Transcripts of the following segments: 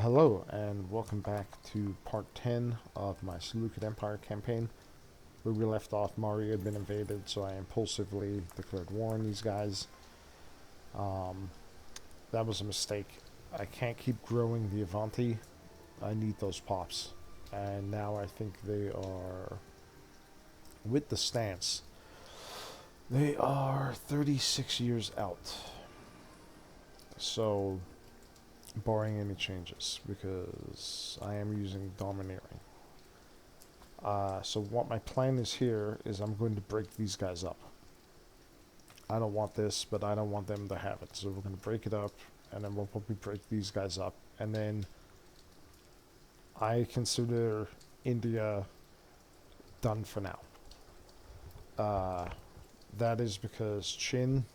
Hello and welcome back to part 10 of my Seleucid Empire campaign. Where we left off, Mari had been invaded, so I impulsively declared war on these guys. That was a mistake. I can't keep growing the Avanti. I need those pops. And now I think they are, with the stance, they are 36 years out. So, barring any changes, because I am using Domineering. So what my plan is here is I'm going to break these guys up. I don't want this, but I don't want them to have it. So we're going to break it up, and then we'll probably break these guys up. And then I consider India done for now. That is because Chin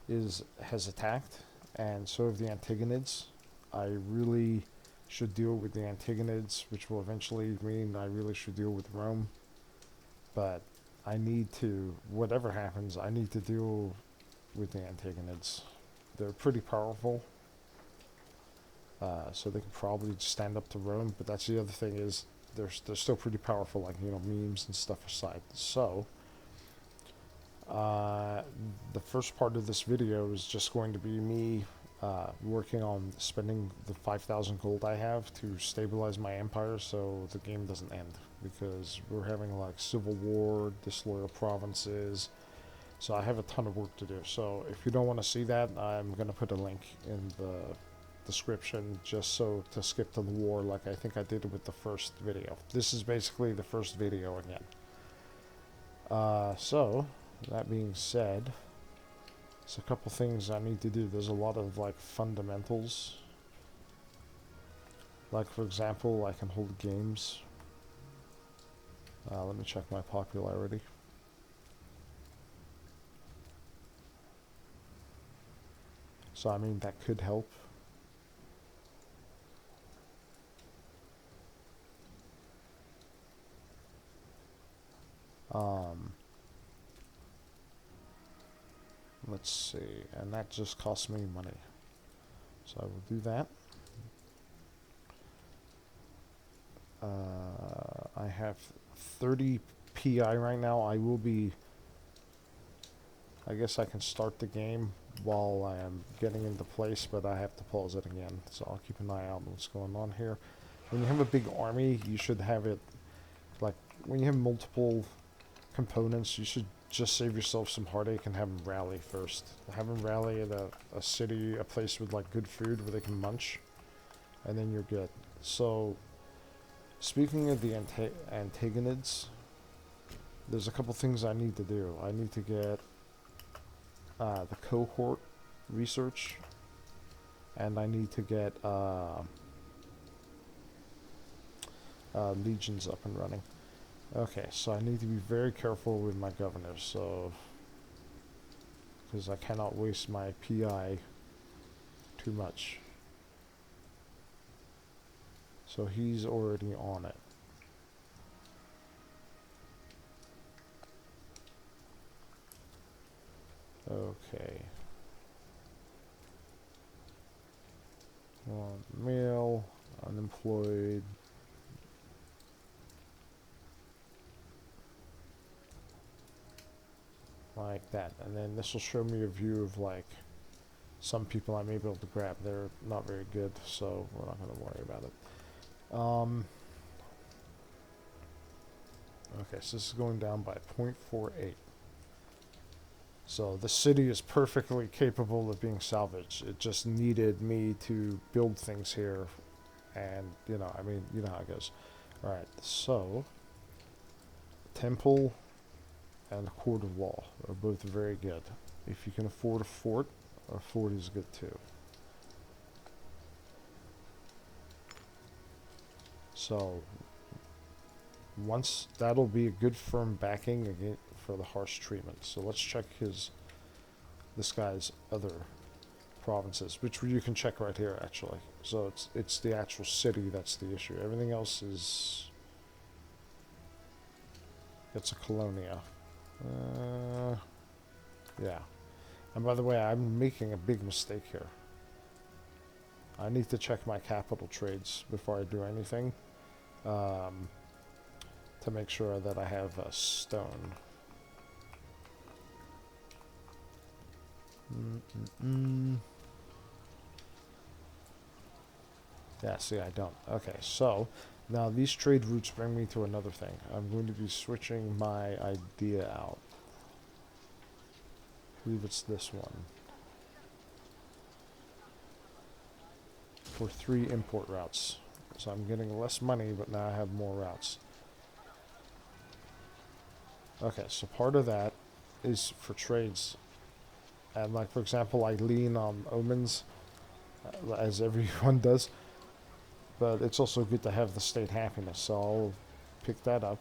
has attacked, and so have the Antigonids. I really should deal with the Antigonids, which will eventually mean I really should deal with Rome. But I need to, whatever happens, I need to deal with the Antigonids. They're pretty powerful, so they can probably stand up to Rome. But that's the other thing is they're still pretty powerful, like memes and stuff aside. So the first part of this video is just going to be me working on spending the 5,000 gold I have to stabilize my empire so the game doesn't end, because we're having like civil war, disloyal provinces, so I have a ton of work to do. So if you don't want to see that, I'm going to put a link in the description just so to skip to the war, like I think I did with the first video. This is basically the first video again. So that being said, there's a couple things I need to do. There's a lot of like fundamentals. Like for example, I can hold games. Let me check my popularity. So I mean that could help. Let's see, and that just costs me money. So I will do that. I have 30 PI right now. I guess I can start the game while I am getting into place, but I have to pause it again. So I'll keep an eye out on what's going on here. When you have a big army, you should have it, like, when you have multiple components, you should just save yourself some heartache and have them rally first. Have them rally at a city, a place with like good food where they can munch, and then you're good. So, speaking of the Antagonids, there's a couple things I need to do. I need to get the cohort research, and I need to get legions up and running. Okay, so I need to be very careful with my governors, so because I cannot waste my PI too much. So he's already on it. Okay. Male, unemployed. Like that, and then this will show me a view of like some people I may be able to grab. They're not very good, so we're not going to worry about it. Okay, so this is going down by 0.48. So the city is perfectly capable of being salvaged. It just needed me to build things here, and I mean, you know how it goes. All right, so temple and a court of law are both very good. If you can afford a fort is good too. So once that'll be a good firm backing again for the harsh treatment. So let's check this guy's other provinces, which you can check right here actually. So it's the actual city that's the issue. Everything else is it's a colonia. Yeah. And by the way, I'm making a big mistake here. I need to check my capital trades before I do anything. To make sure that I have a stone. Yeah, see, I don't. Okay, so now these trade routes bring me to another thing. I'm going to be switching my idea out. I believe it's this one. For 3 import routes. So I'm getting less money, but now I have more routes. Okay, so part of that is for trades. And like, for example, I lean on omens, as everyone does. But it's also good to have the state happiness, so I'll pick that up.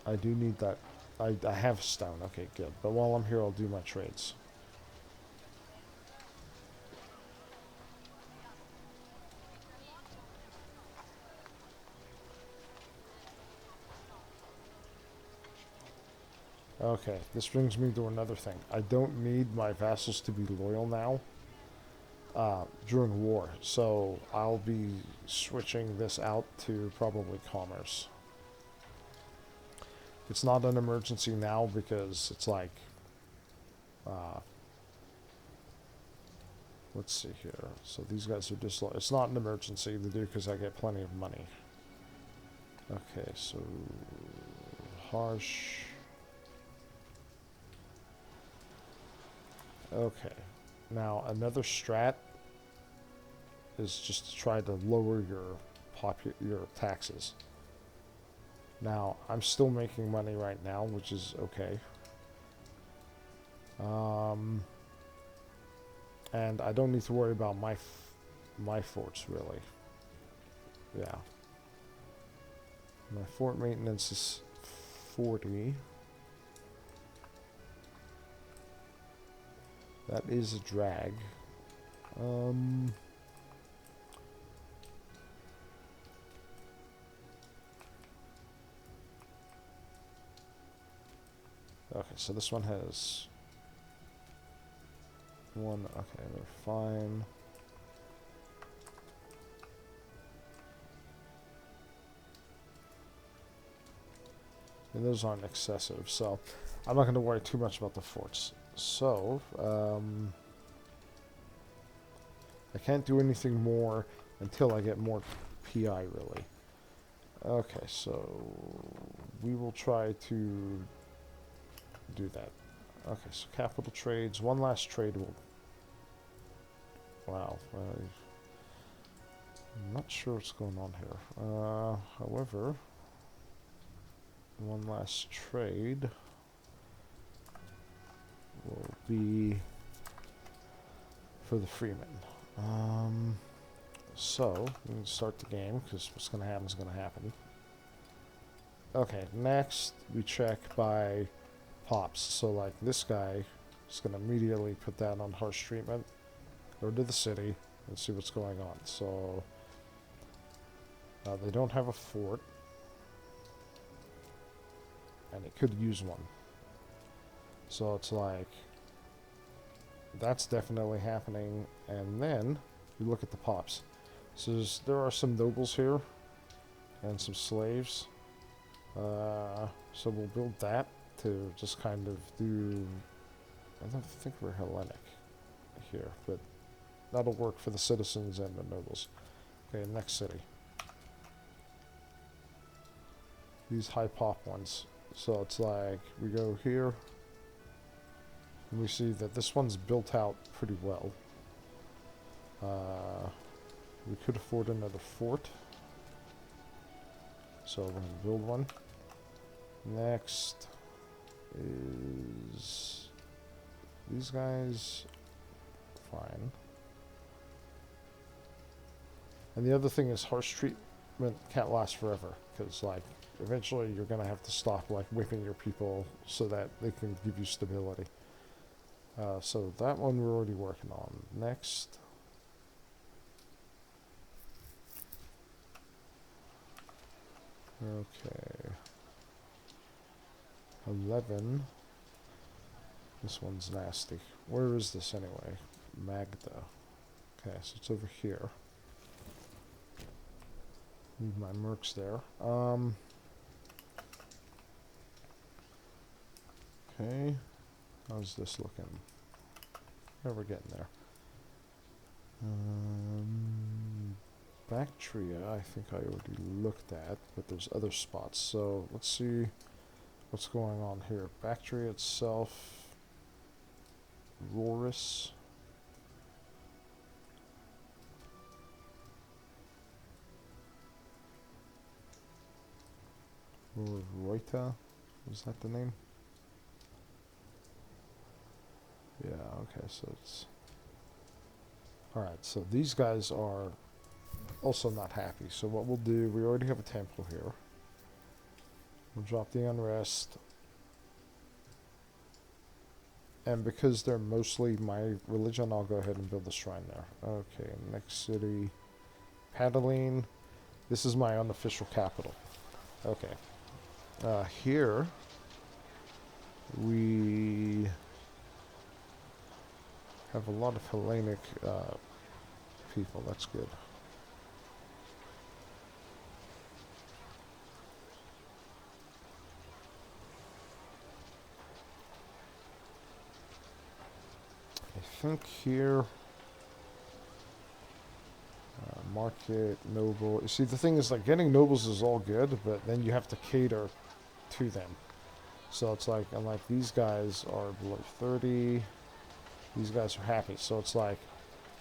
I do need that. I have stone. Okay, good. But while I'm here, I'll do my trades. Okay, this brings me to another thing. I don't need my vassals to be loyal now during war, so I'll be switching this out to probably commerce. It's not an emergency now because it's like, let's see here. So these guys are disloyal. It's not an emergency to do because I get plenty of money. Okay, so harsh. Okay, now another strat is just to try to lower your taxes. Now I'm still making money right now, which is okay. And I don't need to worry about my forts really. Yeah, my fort maintenance is 40. That is a drag. Okay, so this one has one. Okay, they're fine. And those aren't excessive, so I'm not going to worry too much about the forts. So, I can't do anything more until I get more PI, really. Okay, so we will try to do that. Okay, so capital trades. One last trade will... Wow. I'm not sure what's going on here. However, one last trade will be for the freemen. So, we can start the game, because what's going to happen is going to happen. Okay, next we check by pops. So, like, this guy is going to immediately put that on harsh treatment. Go to the city and see what's going on. So, they don't have a fort. And it could use one. So it's like, that's definitely happening. And then you look at the pops. So there are some nobles here and some slaves. So we'll build that to just kind of do... I don't think we're Hellenic here, but that'll work for the citizens and the nobles. Okay, next city. These high pop ones. So it's like, we go here, and we see that this one's built out pretty well. We could afford another fort. So we're going to build one. Next is these guys. Fine. And the other thing is harsh treatment can't last forever, because like eventually you're going to have to stop like whipping your people so that they can give you stability. So that one we're already working on. Next. Okay. 11. This one's nasty. Where is this anyway? Magda. Okay, so it's over here. Leave my mercs there. Okay. How's this looking? Yeah, we're getting there. Bactria, I think I already looked at, but there's other spots. So let's see what's going on here. Bactria itself, Rorus. Reuta, was that the name? Yeah, okay, so it's... Alright, so these guys are also not happy. So what we'll do, we already have a temple here. We'll drop the unrest. And because they're mostly my religion, I'll go ahead and build a shrine there. Okay, next city. Padaline. This is my unofficial capital. Okay. Here, we have a lot of Hellenic people. That's good. I think here, market, noble. You see, the thing is, like, getting nobles is all good, but then you have to cater to them. So it's like, and like these guys are below 30. These guys are happy. So it's like,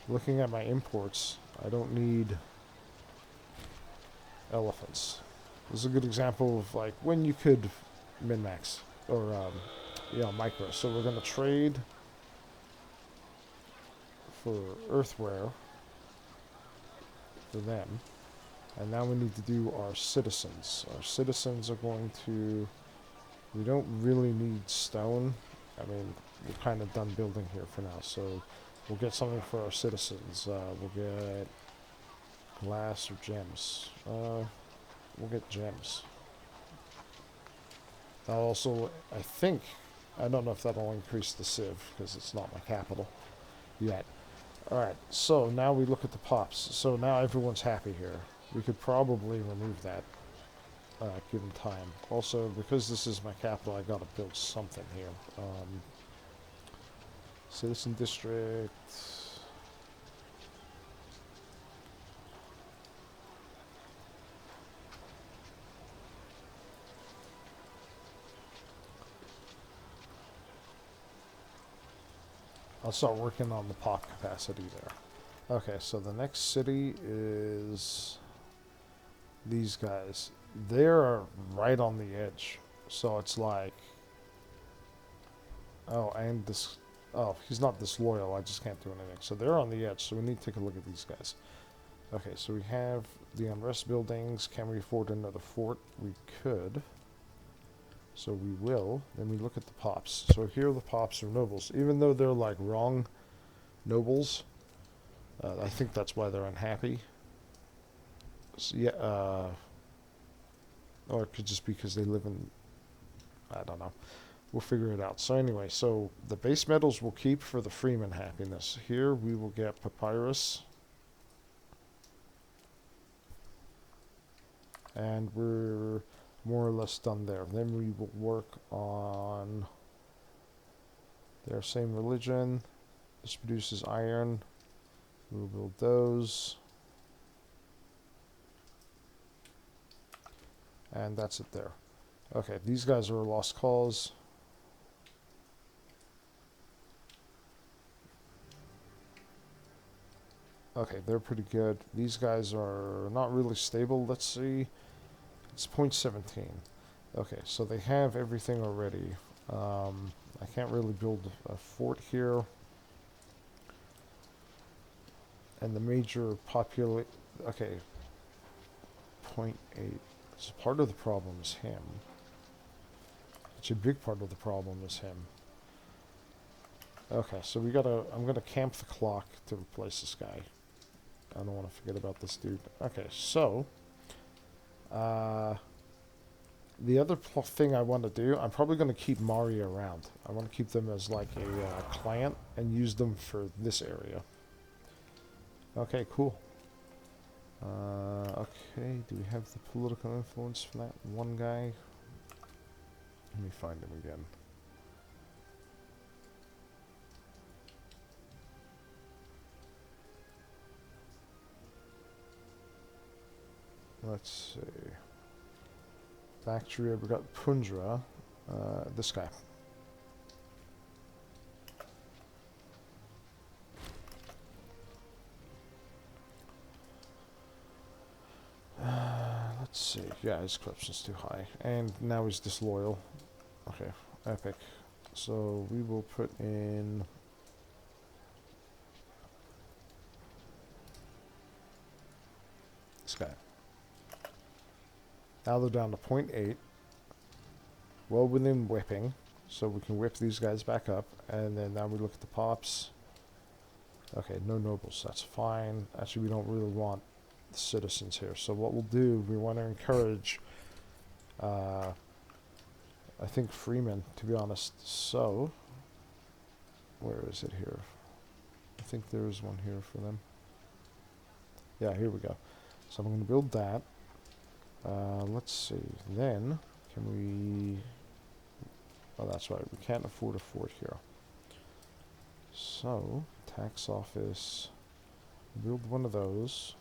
looking at my imports, I don't need elephants. This is a good example of like when you could min-max or micro. So we're gonna trade for earthware for them, and now we need to do our citizens. Our citizens are going to. We don't really need stone. I mean, we're kind of done building here for now, so we'll get something for our citizens. We'll get glass or gems. We'll get gems. That'll also, I don't know if that'll increase the civ, because it's not my capital yet. Alright, so now we look at the pops. So now everyone's happy here. We could probably remove that, given time. Also, because this is my capital, I gotta build something here. Citizen district. I'll start working on the pop capacity there. Okay, so the next city is these guys. They're right on the edge. So it's like... Oh, and this... Oh, he's not disloyal. I just can't do anything. So they're on the edge, so we need to take a look at these guys. Okay, so we have the unrest buildings. Can we afford another fort? We could. So we will. Then we look at the pops. So here the pops are nobles. Even though they're like wrong nobles, I think that's why they're unhappy. So, yeah, or it could just be because they live in... I don't know. We'll figure it out. So anyway, so the base metals we'll keep for the freeman happiness. Here we will get papyrus. And we're more or less done there. Then we will work on their same religion. This produces iron. We'll build those. And that's it there. Okay, these guys are a lost cause. Okay, they're pretty good. These guys are not really stable. Let's see. It's 0.17. Okay, so they have everything already. I can't really build a fort here. And the major population... Okay. 0.8. So part of the problem is him. It's a big part of the problem is him. Okay, so we gotta... I'm gonna camp the clock to replace this guy. I don't want to forget about this dude. Okay, so... The other thing I want to do, I'm probably going to keep Mari around. I want to keep them as like a client and use them for this area. Okay, cool. Okay, do we have the political influence for that one guy? Let me find him again. Let's see. Bactria, we got Pundra. This guy. Let's see. Yeah, his corruption's too high. And now he's disloyal. Okay, epic. So we will put in... this guy. Now they're down to 0.8. Well within whipping. So we can whip these guys back up. And then now we look at the pops. Okay, no nobles. That's fine. Actually, we don't really want the citizens here. So what we'll do, we want to encourage... I think freemen, to be honest. So, where is it here? I think there's one here for them. Yeah, here we go. So I'm going to build that. Let's see. Then, can we... oh, that's right. We can't afford a fort here. So, tax office. Build one of those.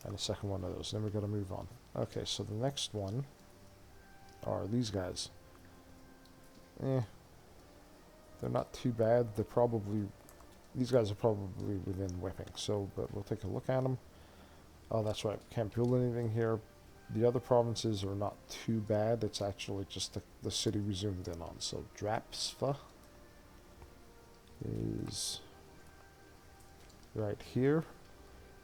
And a second one of those. Then we're going to move on. Okay, so the next one are these guys. They're not too bad. They're probably... these guys are probably within whipping. So, but we'll take a look at them. Oh, that's right. Can't build anything here. The other provinces are not too bad. It's actually just the city we zoomed in on. So, Drapsva is right here.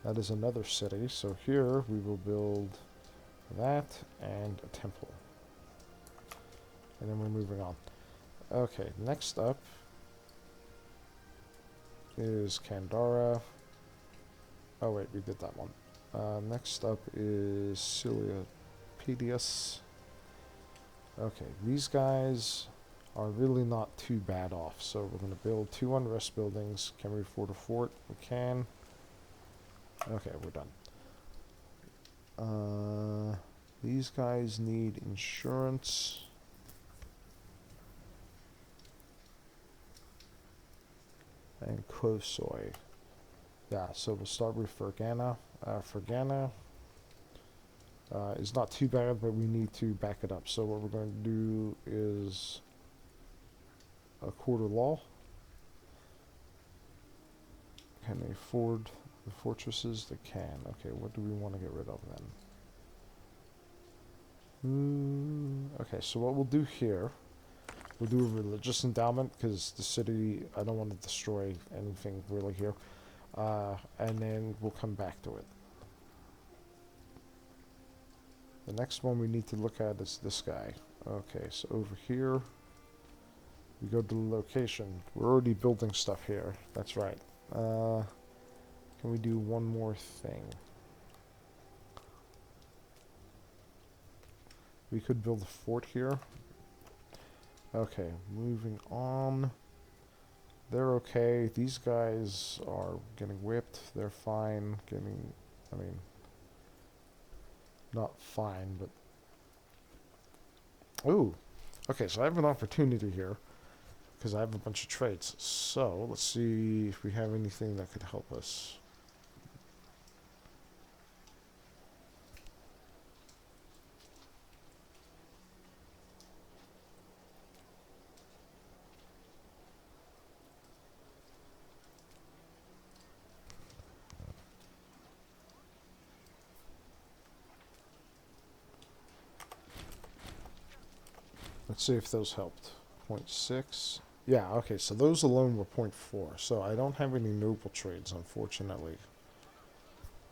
That is another city. So here we will build that and a temple. And then we're moving on. Okay, next up is Kandara. Oh wait, we did that one. Next up is Seleukids. Okay, these guys are really not too bad off. So we're going to build 2 unrest buildings. Can we afford a fort? We can. Okay, we're done. These guys need insurance. And Kosoi. Yeah, so we'll start with Fergana. Fergana is not too bad, but we need to back it up. So what we're going to do is a quarter law. Can they afford the fortresses? They can. Okay, what do we want to get rid of then? Okay, so what we'll do here, we'll do a religious endowment, because the city, I don't want to destroy anything really here. And then we'll come back to it. The next one we need to look at is this guy. Okay, so over here, we go to the location. We're already building stuff here. That's right. Can we do one more thing? We could build a fort here. Okay, moving on. They're okay. These guys are getting whipped. They're fine. Getting, I mean, not fine, but... ooh. Okay, so I have an opportunity here, because I have a bunch of trades. So, let's see if we have anything that could help us. Let's see if those helped. 0.6. Yeah, okay, so those alone were 0.4. So I don't have any noble trades, unfortunately.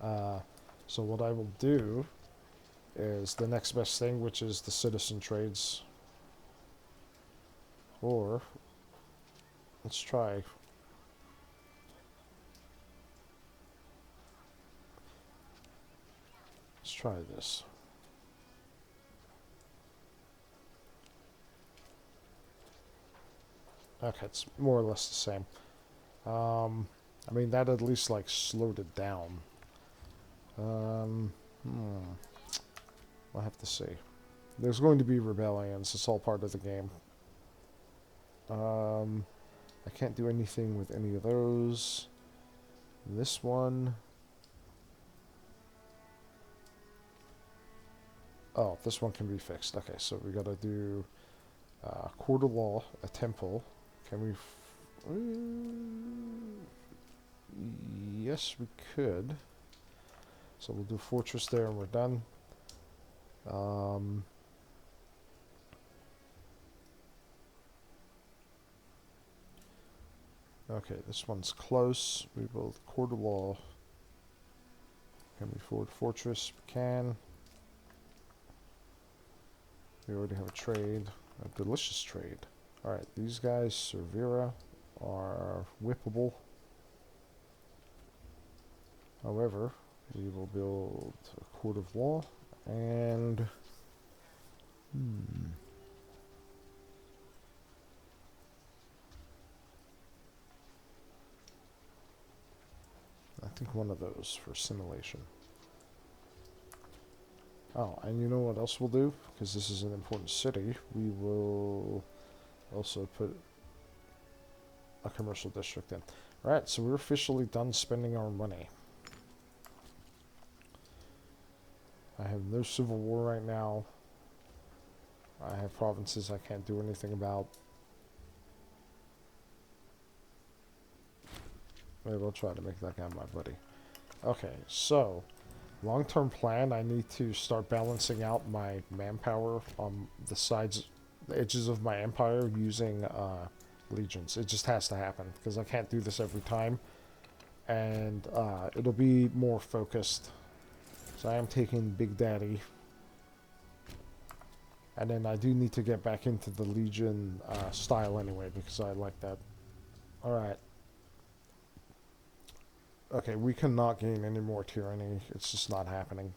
So what I will do is the next best thing, which is the citizen trades. Or, let's try... let's try this. Okay, it's more or less the same. I mean, that at least, like, slowed it down. Um, hmm. We'll have to see. There's going to be rebellions. It's all part of the game. I can't do anything with any of those. This one... Oh, this one can be fixed. Okay, so we gotta do court of law, a temple. Can we... Yes, we could. So we'll do fortress there and we're done. Okay, this one's close. We will court of law. Can we forward fortress? We can. We already have a trade. A delicious trade. Alright, these guys, Servira, are whippable. However, we will build a court of law and... I think one of those for simulation. Oh, and you know what else we'll do? Because this is an important city, we will also put a commercial district in. Alright, so we're officially done spending our money. I have no civil war right now. I have provinces I can't do anything about. Maybe I'll try to make that guy my buddy. Okay, so long-term plan, I need to start balancing out my manpower on the sides, the edges of my empire using legions. It just has to happen because I can't do this every time, and it'll be more focused. So I am taking Big Daddy, and then I do need to get back into the legion style anyway because I like that. All right. Okay, we cannot gain any more tyranny. It's just not happening.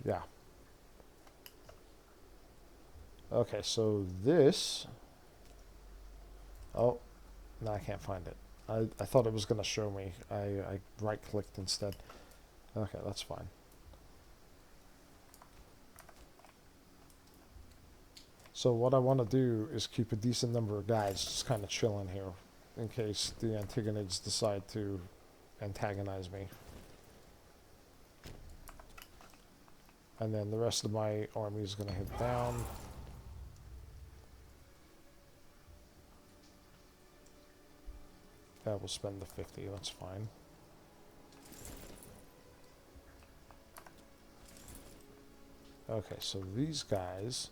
Yeah. Okay, so this... Oh, no, I can't find it. I thought it was going to show me. I right-clicked instead. Okay, that's fine. So what I want to do is keep a decent number of guys just kind of chilling here in case the Antigonids decide to antagonize me. And then the rest of my army is going to head down. Yeah, we'll spend the 50, that's fine. Okay, so these guys...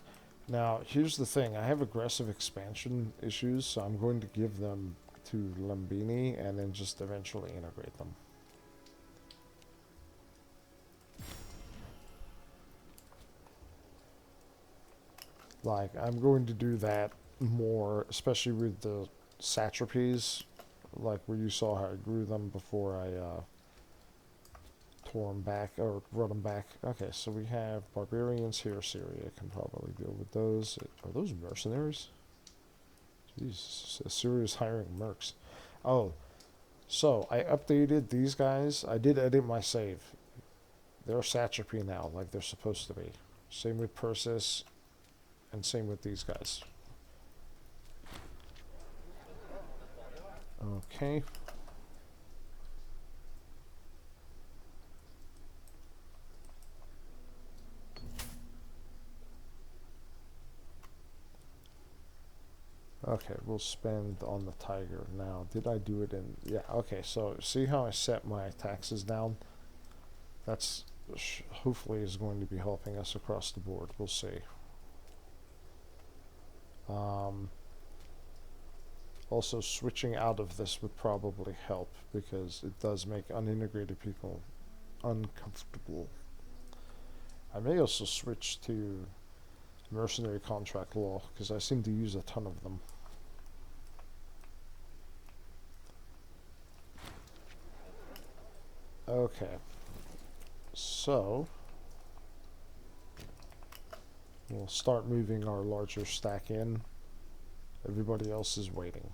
Now, here's the thing. I have aggressive expansion issues, so I'm going to give them to Lumbini and then just eventually integrate them. Like, I'm going to do that more, especially with the satrapies, like where you saw how I grew them before I tore them back, or brought them back. Okay, so we have barbarians here. Syria can probably deal with those. Are those mercenaries? Jeez, Syria's hiring mercs. Oh, so I updated these guys. I did edit my save. They're satrapy now, like they're supposed to be. Same with Persis, and same with these guys. Okay. Okay, we'll spend on the tiger now. Did I do it in... Yeah, okay, so see how I set my taxes down? That's hopefully is going to be helping us across the board. We'll see. Also, switching out of this would probably help because it does make unintegrated people uncomfortable. I may also switch to mercenary contract law because I seem to use a ton of them. Okay, so we'll start moving our larger stack in. Everybody else is waiting.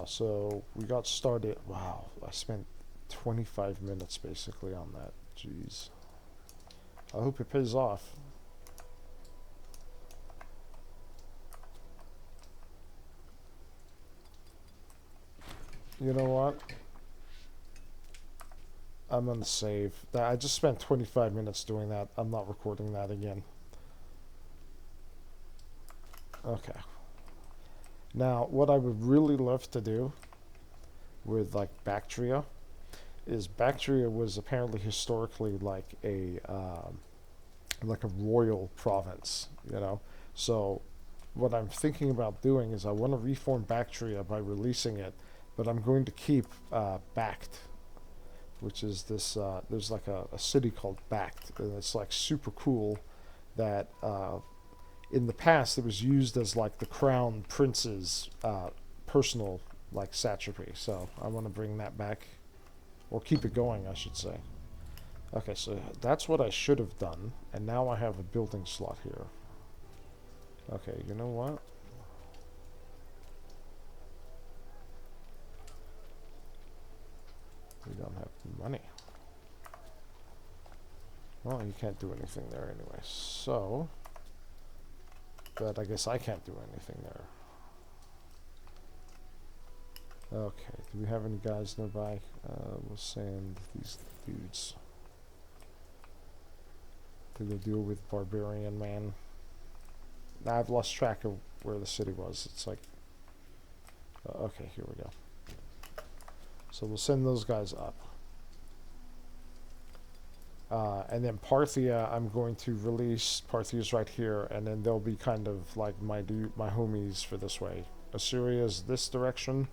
So we got started. Wow, I spent 25 minutes basically on that. Jeez. I hope it pays off. You know what? I'm gonna save. I just spent 25 minutes doing that. I'm not recording that again. Okay. Now, what I would really love to do with like Bactria is Bactria was apparently historically like a royal province, you know. So what I'm thinking about doing is I want to reform Bactria by releasing it, but I'm going to keep Bact, which is this. There's like a city called Bact, and it's like super cool. That in the past it was used as like the crown prince's personal like satrapy. So I want to bring that back, or keep it going, I should say. Okay, so that's what I should have done, and now I have a building slot here. Okay, you know what? We don't have money. Well, you can't do anything there anyway, so... But I guess I can't do anything there. Okay, do we have any guys nearby? We'll send these dudes to go deal with Barbarian Man. Now I've lost track of where the city was. It's like... okay, here we go. So we'll send those guys up. And then Parthia, I'm going to release. Parthia's right here, and then they'll be kind of like my homies for this way. Assyria's this direction,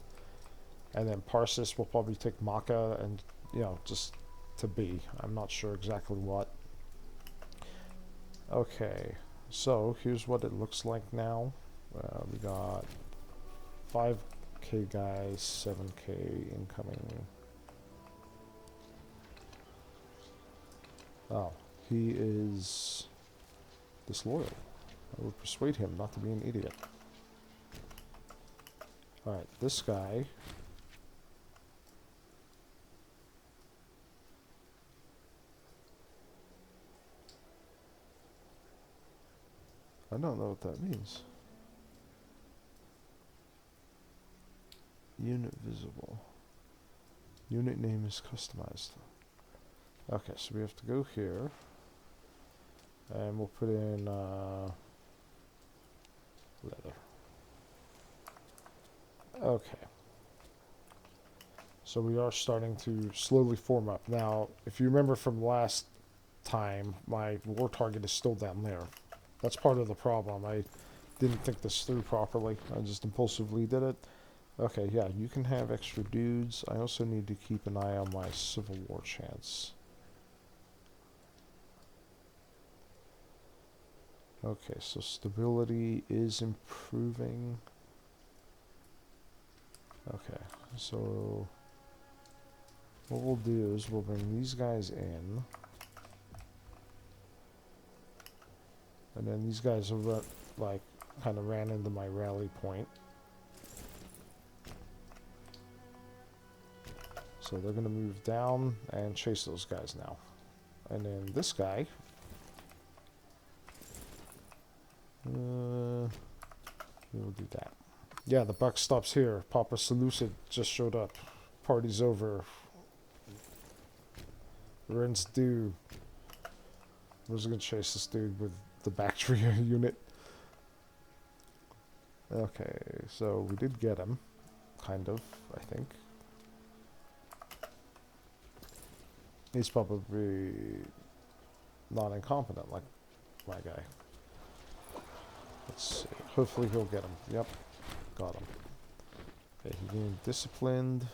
and then Parsis will probably take Makkah, and you know, just to be. I'm not sure exactly what. Okay, so here's what it looks like now. We got 5k guys, 7k incoming. Oh, he is disloyal. I will persuade him not to be an idiot. Alright, this guy... I don't know what that means. Unit visible. Unit name is customized. Okay, so we have to go here. And we'll put in leather. Okay. So we are starting to slowly form up. Now, if you remember from last time, my war target is still down there. That's part of the problem. I didn't think this through properly. I just impulsively did it. Okay, yeah, you can have extra dudes. I also need to keep an eye on my Civil War chance. Okay, so stability is improving. Okay, so what we'll do is we'll bring these guys in. And then these guys are like kind of ran into my rally point. So they're going to move down and chase those guys now. And then this guy... we'll do that. Yeah, the buck stops here. Papa Seleucid just showed up. Party's over. Rent's due. I was going to chase this dude with the Bactria unit. Okay, so we did get him. Kind of, I think. He's probably not incompetent like my guy. Let's see. Hopefully he'll get him. Yep. Got him. Okay, he gained disciplined.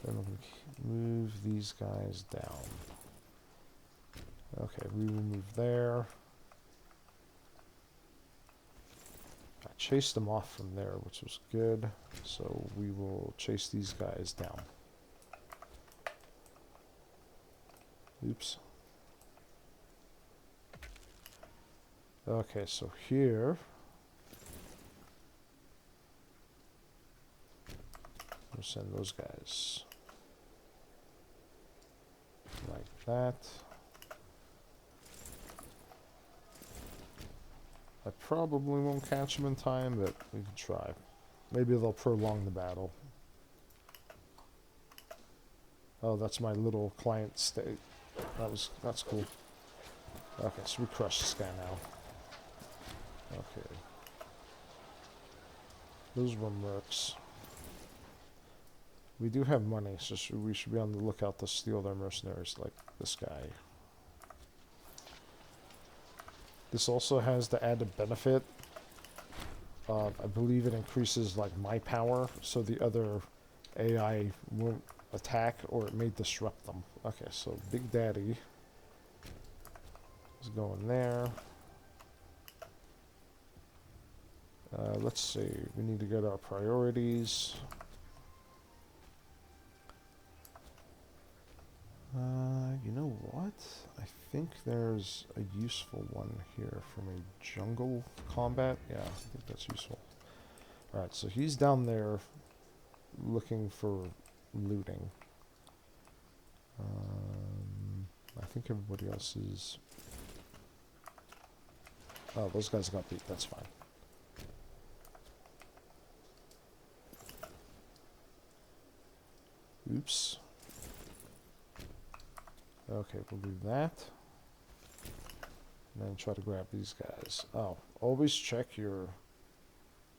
Then we'll move these guys down. Okay, we will move there. I chased them off from there, which was good. So we will chase these guys down. Oops. Okay, so here we'll send those guys like that. I probably won't catch them in time, but we can try. Maybe they'll prolong the battle. Oh, that's my little client state. That's cool. Okay, so we crush this guy now. Okay. Those were mercs. We do have money, so we should be on the lookout to steal their mercenaries like this guy. This also has the added benefit. I believe it increases like my power, so the other AI won't attack or it may disrupt them. Okay, so Big Daddy is going there. Let's see, we need to get our priorities. You know what? I think there's a useful one here from a jungle combat. Yeah, I think that's useful. Alright, so he's down there looking for looting. I think everybody else is... Oh, those guys got beat. That's fine. Oops. Okay, we'll do that. And then try to grab these guys. Oh, always check your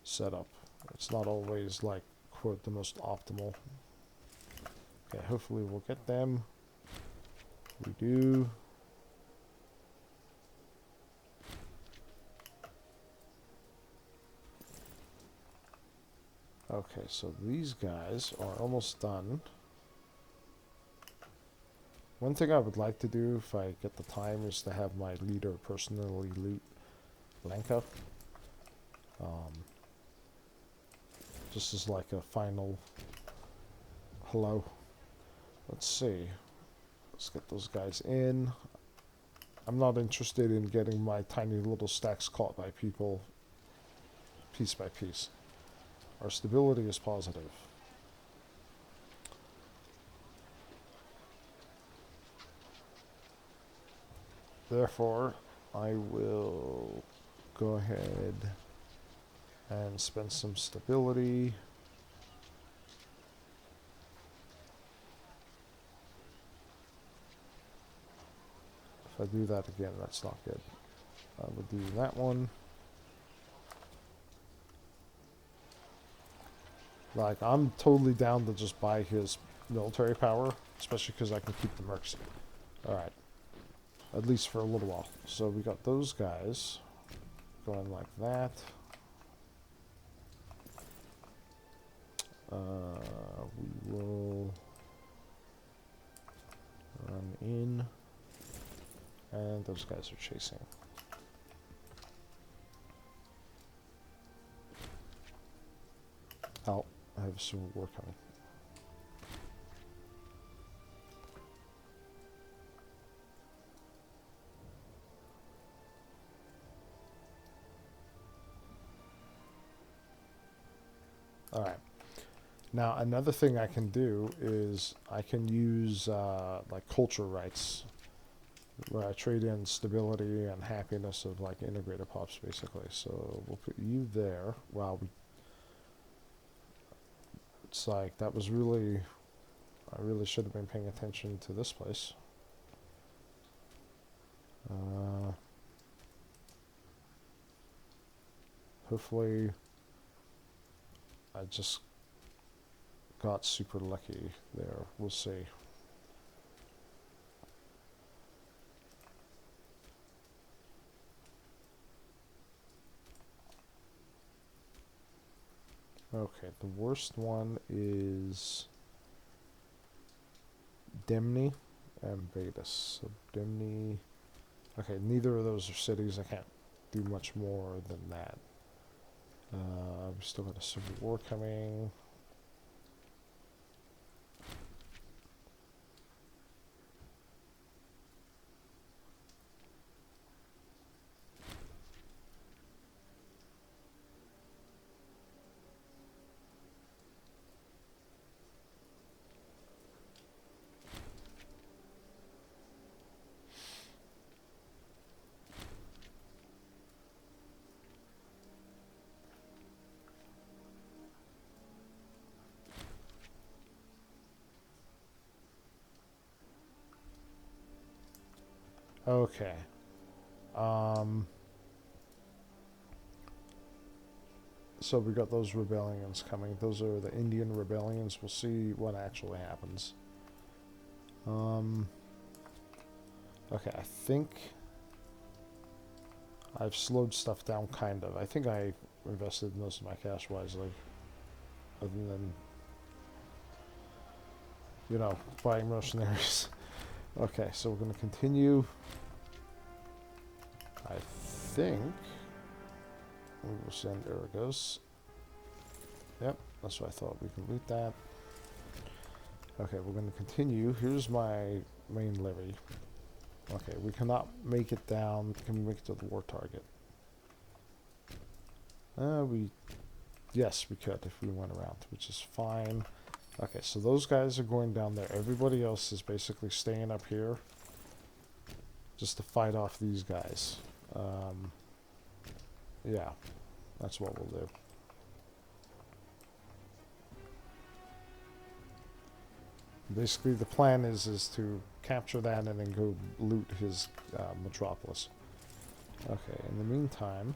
setup. It's not always, like, quote, the most optimal. Okay, hopefully we'll get them. We do. Okay, so these guys are almost done. One thing I would like to do, if I get the time, is to have my leader personally loot Lanka. Just as like a final hello. Let's see. Let's get those guys in. I'm not interested in getting my tiny little stacks caught by people piece by piece. Our stability is positive. Therefore, I will go ahead and spend some stability. If I do that again, that's not good. I will do that one. Like, I'm totally down to just buy his military power, especially because I can keep the mercs. Alright. At least for a little while. So we got those guys going like that. We will run in. And those guys are chasing. Oh, I have a civil war coming. Alright. Now, another thing I can do is I can use like culture rights, where I trade in stability and happiness of like integrated pops, basically. So we'll put you there. Wow, it's like that was really, I really should have been paying attention to this place. Hopefully, I just got super lucky there. We'll see. Okay, the worst one is Dimny and Vetus. So Dimny... Okay, neither of those are cities. I can't do much more than that. We still got a civil war coming. Okay. So we got those rebellions coming. Those are the Indian rebellions. We'll see what actually happens. Okay, I think I've slowed stuff down kind of. I think I invested most of my cash wisely. Other than, you know, buying mercenaries. Okay, so we're going to continue. I think we will send Aragos. Yep, that's what I thought. We can loot that. Okay, we're going to continue. Here's my main levy. Okay, we cannot make it down. Can we make it to the war target? Yes, we could if we went around, which is fine. Okay, so those guys are going down there. Everybody else is basically staying up here just to fight off these guys. Yeah, that's what we'll do. Basically, the plan is to capture that and then go loot his metropolis. Okay, in the meantime...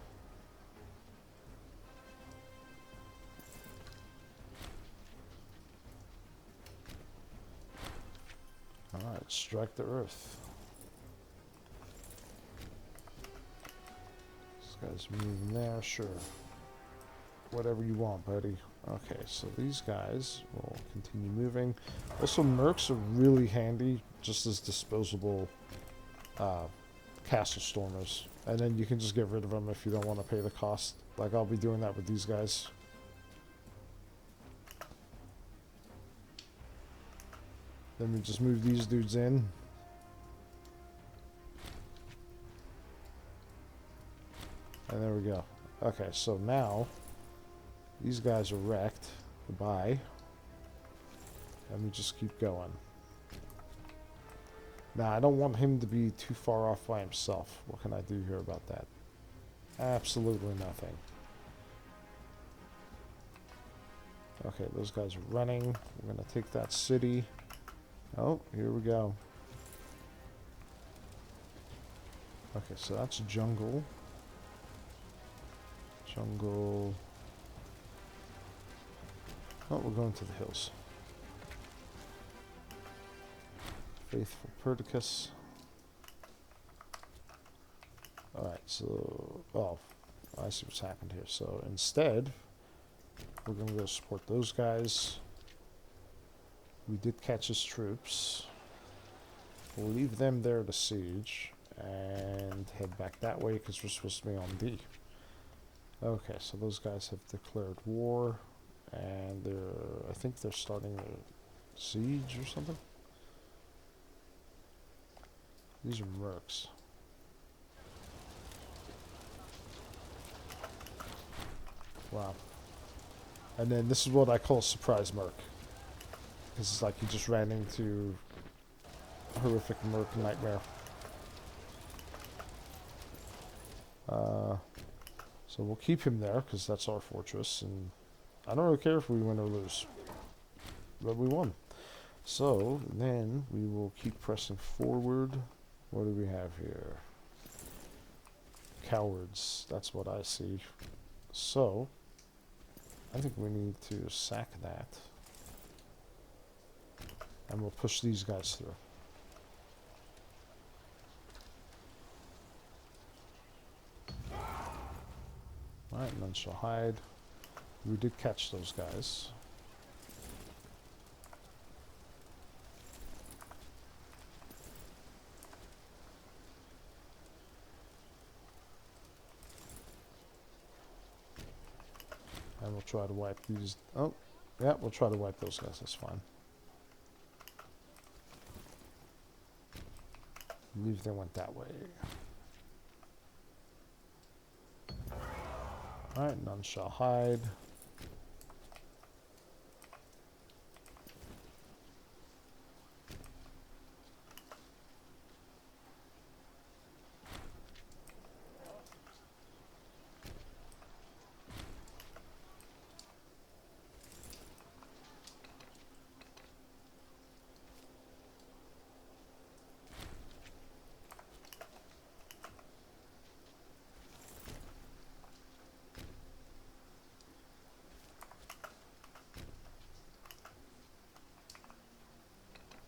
Alright, strike the earth. This guy's moving there, sure. Whatever you want, buddy. Okay, so these guys will continue moving. Also, mercs are really handy, just as disposable castle stormers. And then you can just get rid of them if you don't want to pay the cost. Like, I'll be doing that with these guys. Then we just move these dudes in. And there we go. Okay, so now these guys are wrecked. Goodbye. And we just keep going. Now, I don't want him to be too far off by himself. What can I do here about that? Absolutely nothing. Okay, those guys are running. We're going to take that city. Oh, here we go. Okay, so that's jungle. Jungle. Oh, we're going to the hills. Faithful Perdiccas. Alright, so... Oh, I see what's happened here. So instead, we're going to go support those guys. We did catch his troops. We'll leave them there to siege. And head back that way because we're supposed to be on D. Okay, so those guys have declared war. And they're... I think they're starting a siege or something. These are mercs. Wow. And then this is what I call surprise merc. Because it's like he just ran into a horrific merc nightmare. So we'll keep him there because that's our fortress. And I don't really care if we win or lose. But we won. So then we will keep pressing forward. What do we have here? Cowards. That's what I see. So, I think we need to sack that. And we'll push these guys through. Alright, none shall hide. We did catch those guys. And we'll try to wipe these... Oh, yeah, we'll try to wipe those guys, that's fine. I believe they went that way. Alright, none shall hide.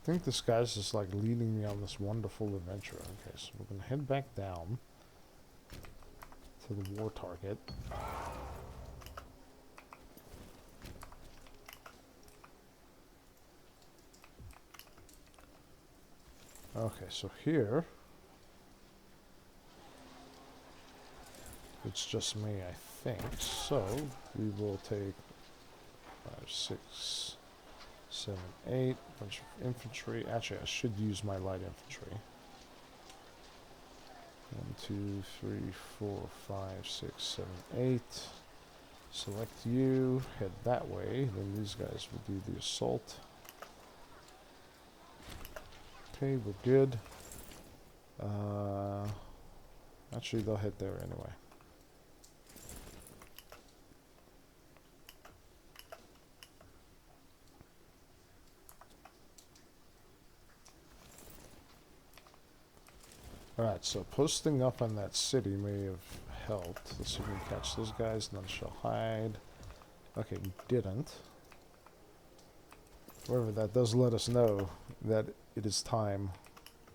think this guy's just like leading me on this wonderful adventure. Okay, so we're gonna head back down to the war target. Okay, so here it's just me, I think. So we will take 5, 6, 7, 8, bunch of infantry. Actually, I should use my light infantry. 1, 2, 3, 4, 5, 6, 7, 8. Select you, head that way. Then these guys will do the assault. Okay, we're good. Actually, they'll head there anyway. Alright, so posting up on that city may have helped. Let's see if we can catch those guys. None shall hide. Okay, we didn't. However, that does let us know that it is time.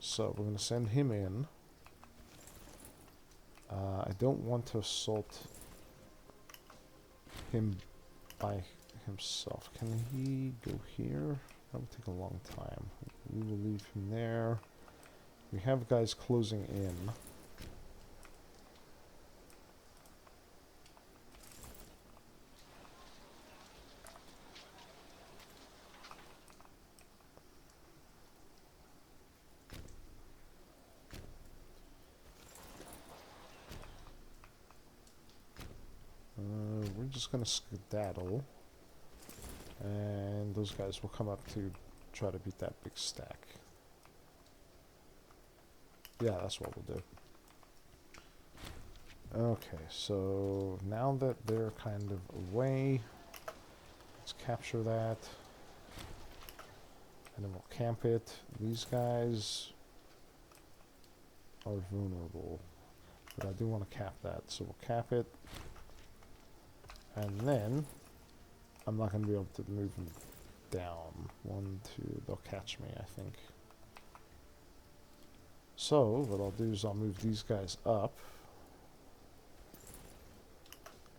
So we're going to send him in. I don't want to assault him by himself. Can he go here? That would take a long time. We will leave him there. We have guys closing in. We're just gonna skedaddle, and those guys will come up to try to beat that big stack. Yeah, that's what we'll do. Okay, so now that they're kind of away, let's capture that. And then we'll camp it. These guys are vulnerable, but I do want to cap that, so we'll cap it. And then I'm not going to be able to move them down. 1, 2, they'll catch me, I think. So what I'll do is I'll move these guys up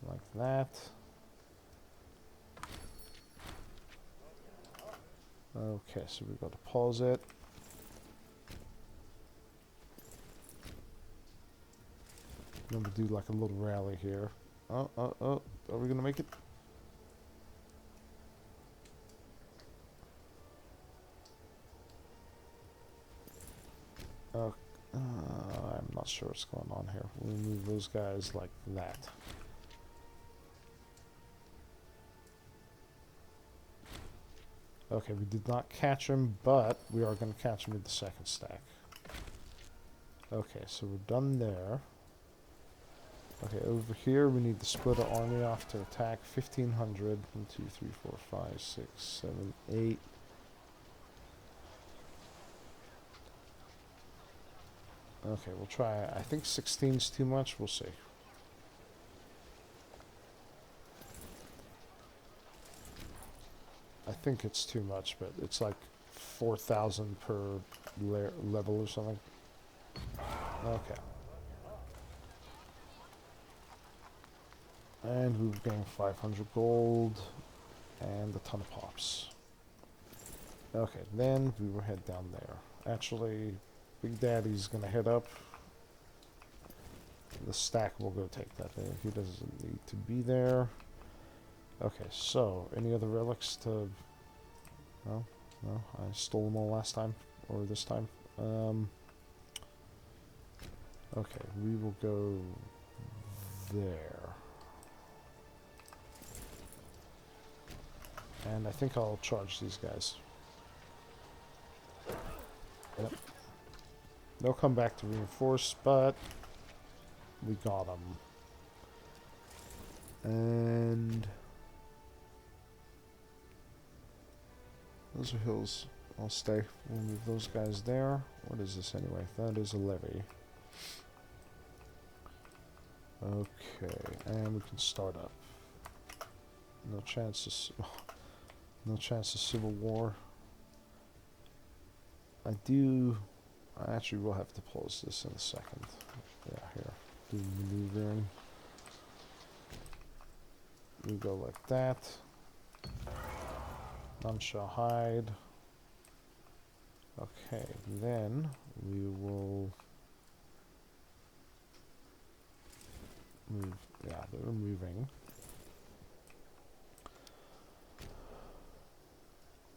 like that. Okay, so we've got to pause it. Then we'll do like a little rally here. Oh, are we gonna make it? I'm not sure what's going on here. We'll move those guys like that. Okay, we did not catch him, but we are going to catch him with the second stack. Okay, so we're done there. Okay, over here we need to split our army off to attack 1,500. 1, 2, 3, 4, 5, 6, 7, 8. Okay, we'll try. I think 16 is too much. We'll see. I think it's too much, but it's like 4,000 per level or something. Okay. And we've gained 500 gold and a ton of pops. Okay, then we will head down there. Actually, Big Daddy's gonna head up. The stack will go take that thing. He doesn't need to be there. Okay, so any other relics to... No, I stole them all last time, or this time. Okay, we will go there. And I think I'll charge these guys. Yep. They'll come back to reinforce, but we got them. And those are hills. I'll stay. We'll move those guys there. What is this anyway? That is a levy. Okay, and we can start up. No chance of civil war. I actually will have to pause this in a second. Yeah, here. Do maneuvering. We go like that. None shall hide. Okay, then we will move. Yeah, they're moving.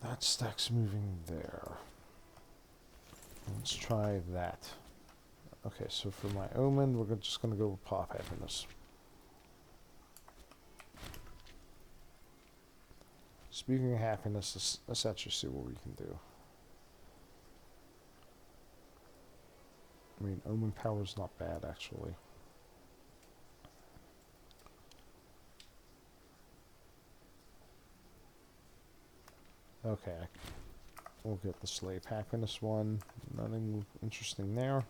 That stack's moving there. Let's try that. Okay, so for my omen, we're just going to go with pop happiness. Speaking of happiness, let's actually see what we can do. I mean, omen power is not bad, actually. Okay, we'll get the slave happiness one. Nothing interesting there.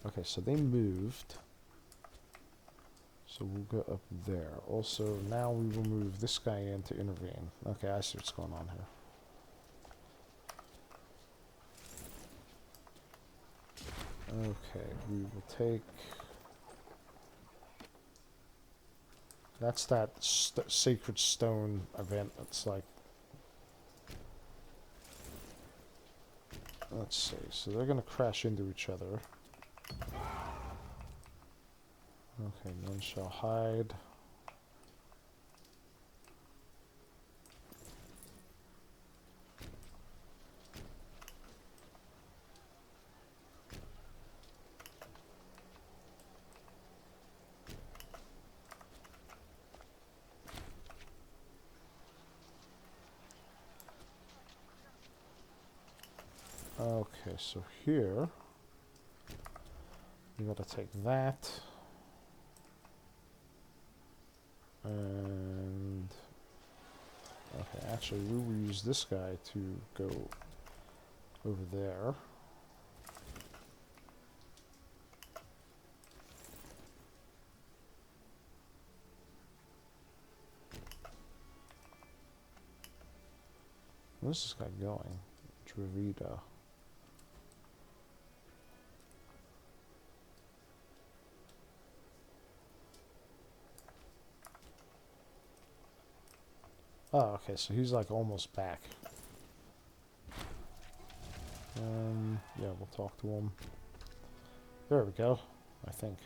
Okay, so they moved. So we'll go up there. Also, now we will move this guy in to intervene. Okay, I see what's going on here. Okay, we will take... That's that sacred stone event that's like... Let's see, so they're going to crash into each other. Okay, none shall hide. Okay, so here, we gotta take that. And... Okay, actually, we will use this guy to go over there. Where's this guy going? Dravida. Oh, okay, so he's like almost back. Yeah, we'll talk to him. There we go, I think.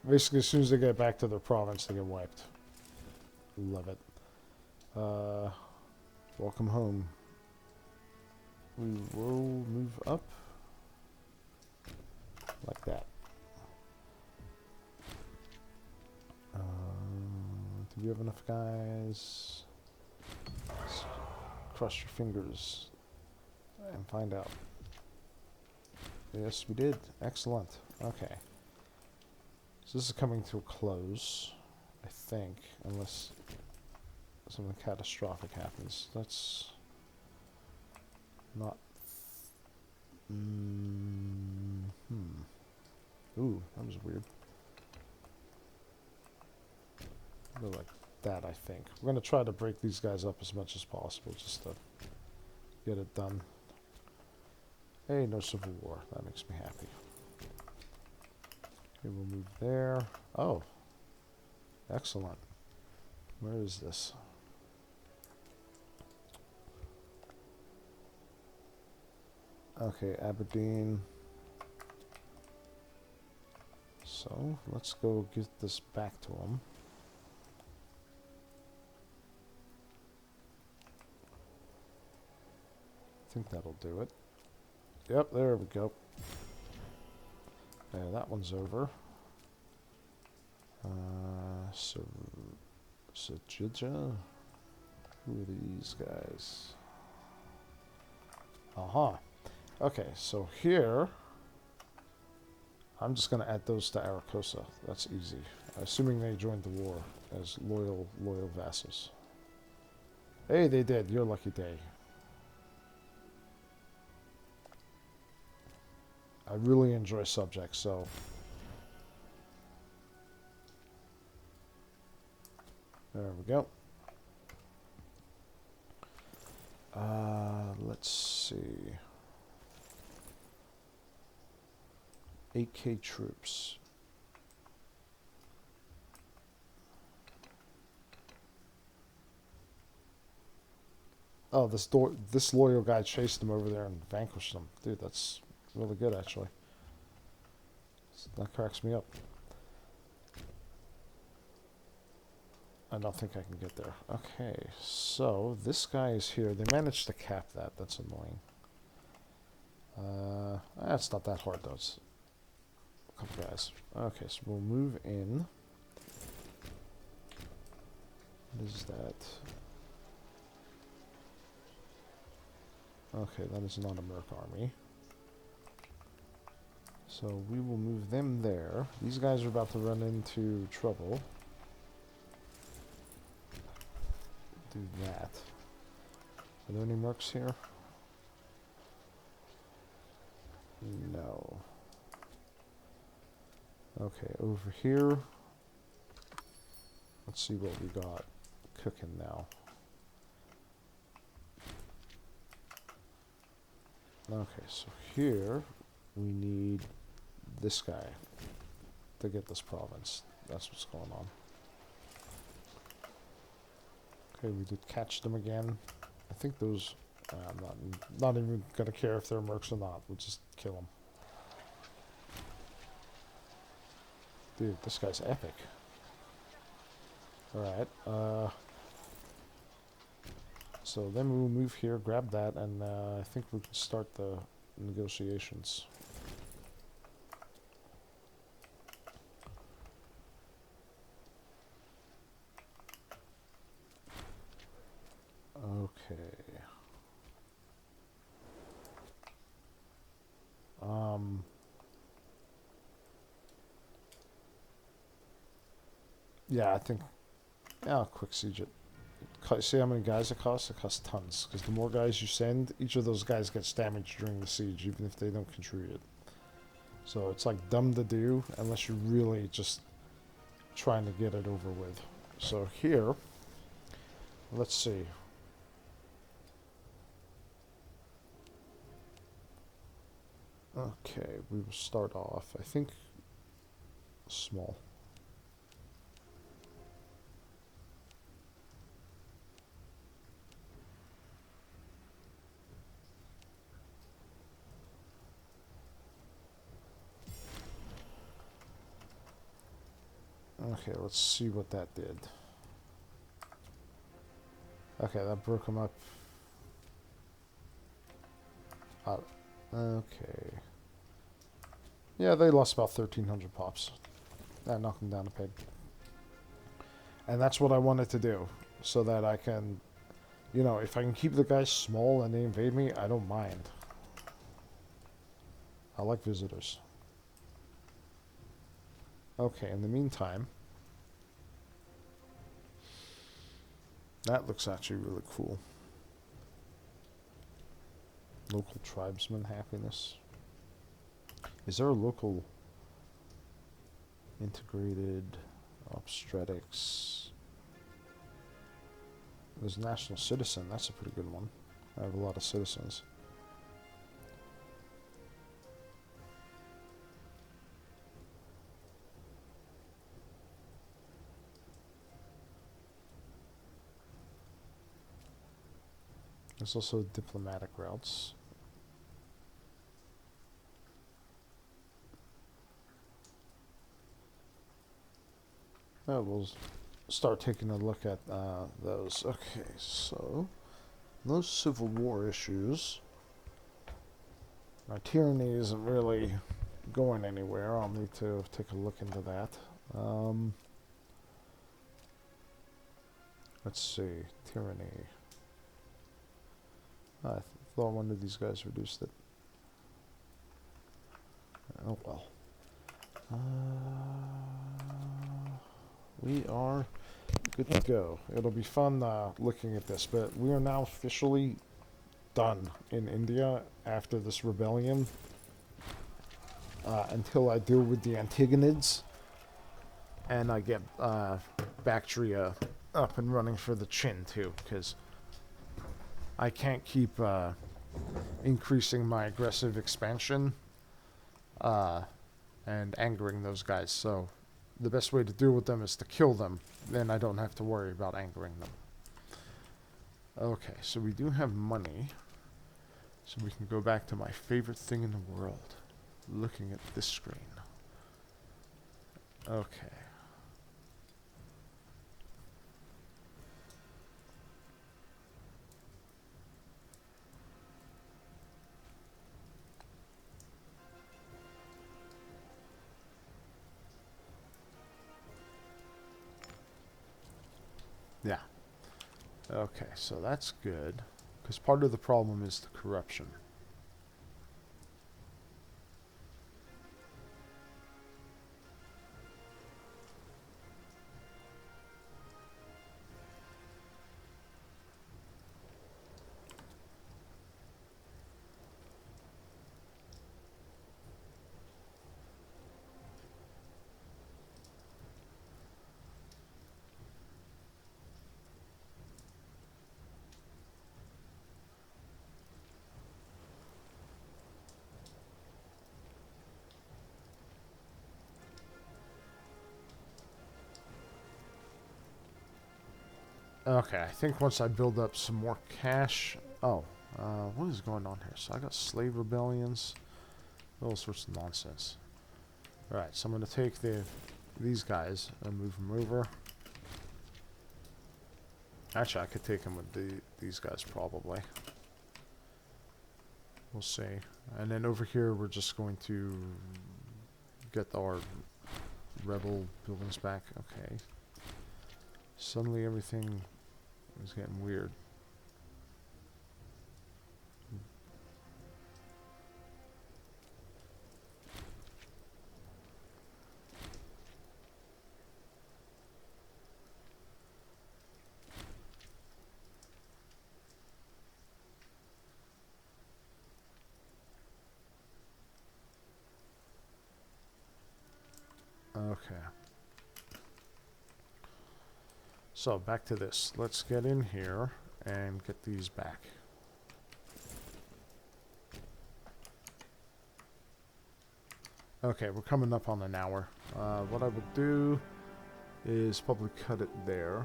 Basically, as soon as they get back to their province, they get wiped. Love it. Welcome home. We will move up. Like that. Do we have enough guys? Let's cross your fingers and find out. Yes, we did. Excellent. Okay. So this is coming to a close, I think, unless something catastrophic happens. That's not... Ooh, that was weird. Go like that, I think. We're going to try to break these guys up as much as possible, just to get it done. Hey, no civil war. That makes me happy. Okay, we'll move there. Oh. Excellent. Where is this? Okay, Aberdeen. So, let's go get this back to them. I think that'll do it. Yep, there we go. Yeah, that one's over. Sajija? Who are these guys? Aha. Okay, so here, I'm just going to add those to Aracosa. That's easy. Assuming they joined the war as loyal vassals. Hey, they did. Your lucky day. I really enjoy subjects, so... There we go. Let's see. 8K troops. Oh, this loyal guy chased him over there and vanquished him. Dude, that's really good, actually. That cracks me up. I don't think I can get there. Okay, so this guy is here. They managed to cap that. That's annoying. That's not that hard, though. It's a couple guys. Okay, so we'll move in. What is that? Okay, that is not a merc army. So we will move them there. These guys are about to run into trouble. Do that. Are there any mercs here? No. Okay, over here. Let's see what we got cooking now. Okay, so here we need this guy to get this province. That's what's going on. Okay, we did catch them again. I think those... I'm not even going to care if they're mercs or not. We'll just kill them. Dude, this guy's epic. Alright, so then we'll move here, grab that, and I think we can start the negotiations. Okay. Yeah, I think... Yeah, I'll quick siege it. See how many guys it costs? It costs tons. Because the more guys you send, each of those guys gets damaged during the siege, even if they don't contribute. So it's like dumb to do, unless you're really just trying to get it over with. So here, let's see. Okay, we will start off, I think, small. Okay, let's see what that did. Okay, that broke them up. Okay. Yeah, they lost about 1,300 pops. That knocked them down a peg. And that's what I wanted to do. So that I can, you know, if I can keep the guys small and they invade me, I don't mind. I like visitors. Okay, in the meantime, that looks actually really cool. Local tribesman happiness. Is there a local integrated obstetrics? There's national citizen. That's a pretty good one. I have a lot of citizens. There's also diplomatic routes. We'll start taking a look at those. Okay, so those civil war issues. Our tyranny isn't really going anywhere. I'll need to take a look into that. Let's see, tyranny. I thought one of these guys reduced it. Oh well. We are good to go. It'll be fun looking at this, but we are now officially done in India after this rebellion. Until I deal with the Antigonids and I get Bactria up and running for the Chin too, because I can't keep increasing my aggressive expansion uh, and angering those guys. So the best way to deal with them is to kill them. Then I don't have to worry about angering them. Okay, so we do have money. So we can go back to my favorite thing in the world. Looking at this screen. Okay. Yeah. Okay, so that's good. Because part of the problem is the corruption. Okay, I think once I build up some more cash... Oh, what is going on here? So I got slave rebellions. All sorts of nonsense. Alright, so I'm going to take these guys and move them over. Actually, I could take them with these guys probably. We'll see. And then over here, we're just going to get our rebel buildings back. Okay. Suddenly everything is getting weird. Okay. So back to this. Let's get in here and get these back. Okay, we're coming up on an hour. What I will do is probably cut it there.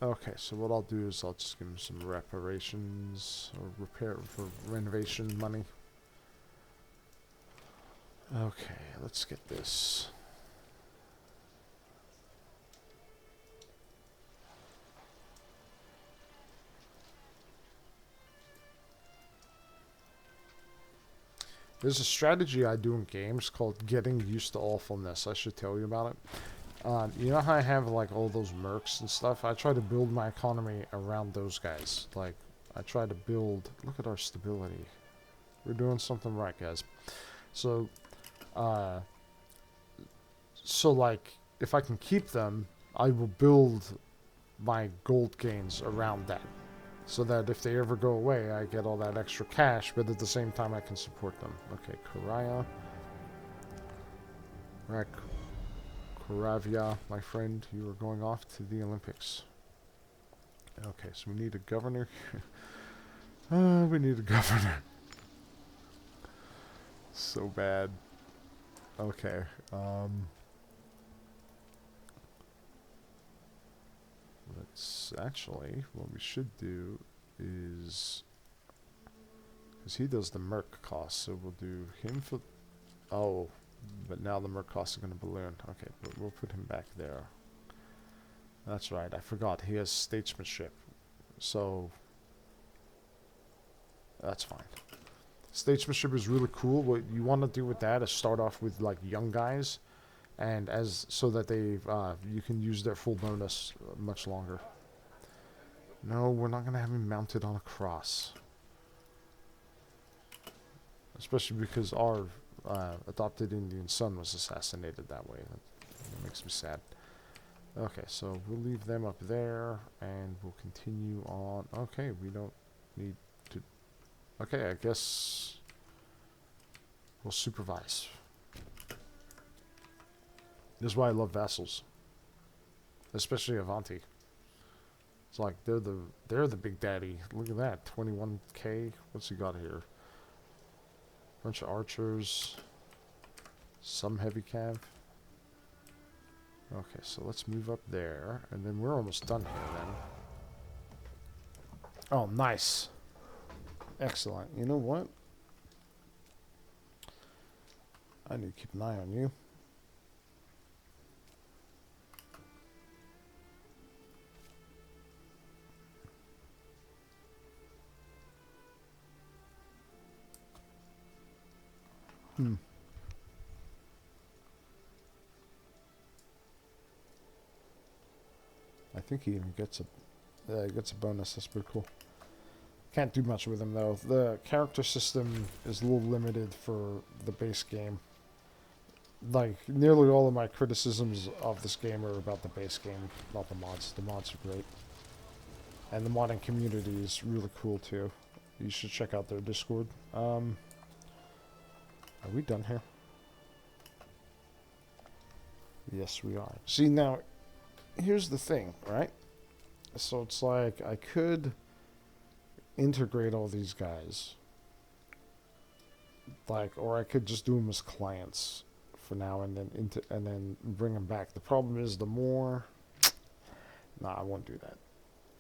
Okay, so what I'll do is I'll just give him some reparations or repair for renovation money. Okay, let's get this. There's a strategy I do in games called getting used to awfulness. I should tell you about it. You know how I have like all those mercs and stuff? I try to build my economy around those guys. Like, I try to build... Look at our stability. We're doing something right, guys. So, like, if I can keep them, I will build my gold gains around that. So that if they ever go away, I get all that extra cash, but at the same time I can support them. Okay, Karaya. Karavia, my friend, you are going off to the Olympics. Okay, so we need a governor. We need a governor. So bad. Okay, let's actually, what we should do is, because he does the merc cost, so we'll do him for, oh, but now the merc costs are going to balloon. Okay, but we'll put him back there. That's right, I forgot, he has statesmanship, so that's fine. Statesmanship is really cool. What you want to do with that is start off with like young guys, and so that they you can use their full bonus much longer. No, we're not gonna have him mounted on a cross, especially because our adopted Indian son was assassinated that way. That makes me sad. Okay, so we'll leave them up there, and we'll continue on. Okay, we don't need to... Okay, I guess we'll supervise. This is why I love vassals. Especially Avanti. It's like they're the big daddy. Look at that, 21k. What's he got here? Bunch of archers, some heavy cav. Okay, so let's move up there, and then we're almost done here. Then. Oh, nice, excellent. You know what? I need to keep an eye on you. I think he even gets a bonus. That's pretty cool. Can't do much with him though. The character system is a little limited for the base game. Like nearly all of my criticisms of this game are about the base game, not the mods. The mods are great, and the modding community is really cool too. You should check out their Discord. Are we done here? Yes, we are. See, now, here's the thing, right? So it's like I could integrate all these guys. Like, or I could just do them as clients for now and then bring them back. The problem is the more... Nah, I won't do that.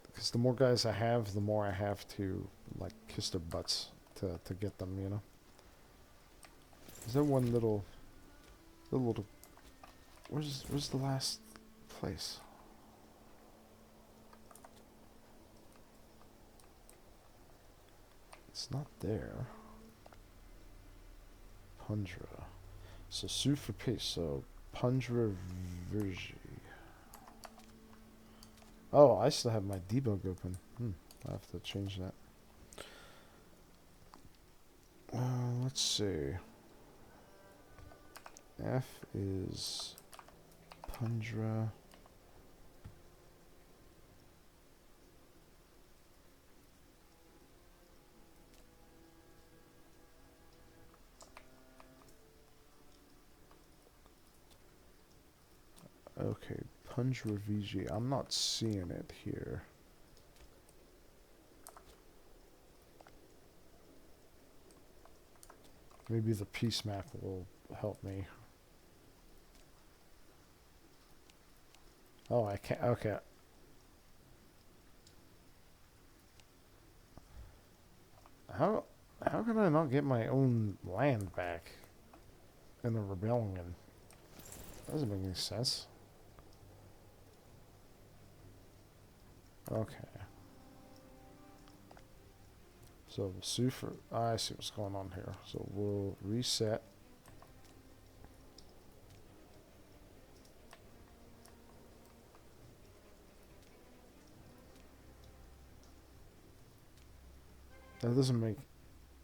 Because the more guys I have, the more I have to, like, kiss their butts to get them, you know? Is there one little... Where's the last place? It's not there. Pundra. So sue for peace. So Pundra Virgi. Oh, I still have my debug open. I have to change that. Let's see. F is Pundra. Okay, Pundra VG. I'm not seeing it here. Maybe the peace map will help me. Oh, I can't. Okay. How can I not get my own land back in a rebellion? Doesn't make any sense. Okay. So sue for... I see what's going on here. So we'll reset. That doesn't make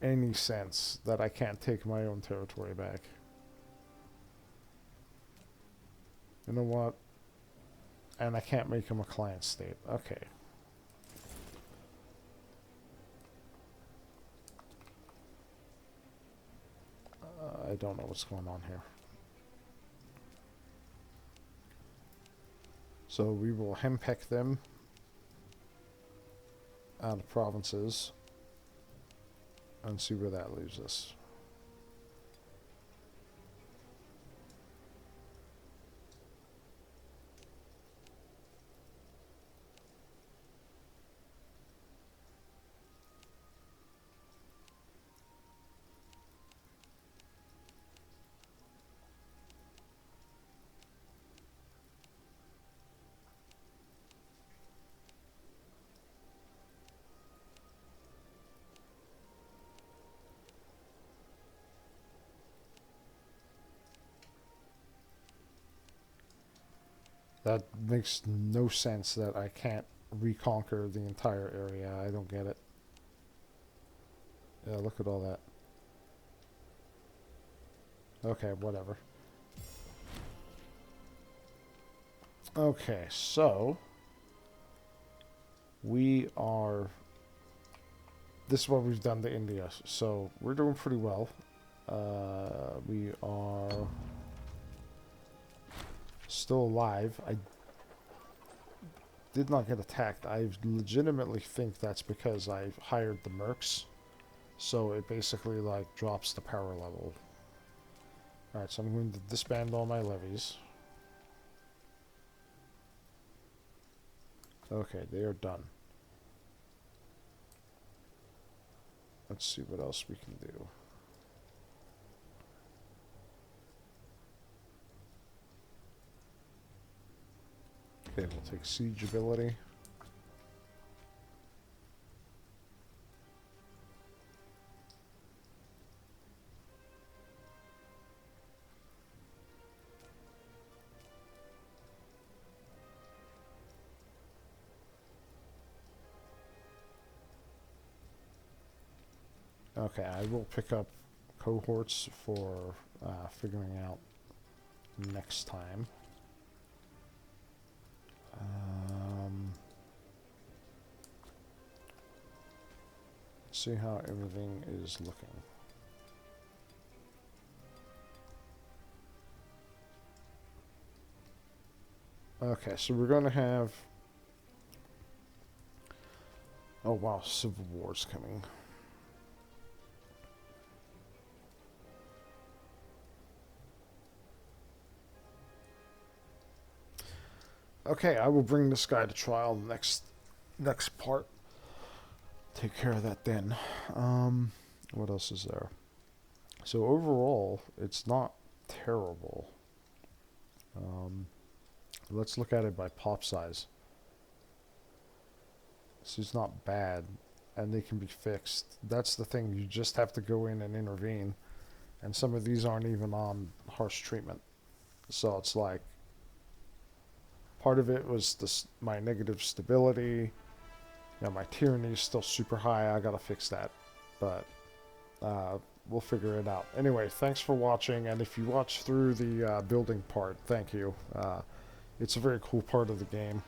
any sense that I can't take my own territory back. You know what? And I can't make him a client state. Okay. I don't know what's going on here. So we will henpeck them out of provinces and see where that leaves us. That makes no sense that I can't reconquer the entire area. I don't get it. Yeah, look at all that. Okay, whatever. Okay, so we are. This is what we've done to India, so we're doing pretty well. We are still alive. I did not get attacked. I legitimately think that's because I hired the mercs, so it basically like drops the power level. Alright, so I'm going to disband all my levies. Okay, they are done. Let's see what else we can do. Okay, we'll take siege ability. Okay, I will pick up cohorts for figuring out next time. Let's see how everything is looking. Okay, so we're going to have... Oh wow, Civil War's coming. Okay, I will bring this guy to trial next part. Take care of that then. What else is there? So overall, it's not terrible. Let's look at it by pop size. This is not bad, and they can be fixed. That's the thing, you just have to go in and intervene. And some of these aren't even on harsh treatment. So it's like, part of it was this, my negative stability. You know, my tyranny is still super high. I gotta fix that. But we'll figure it out. Anyway, thanks for watching. And if you watch through the building part, thank you. It's a very cool part of the game.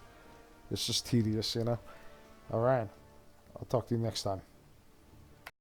It's just tedious, you know. Alright. I'll talk to you next time.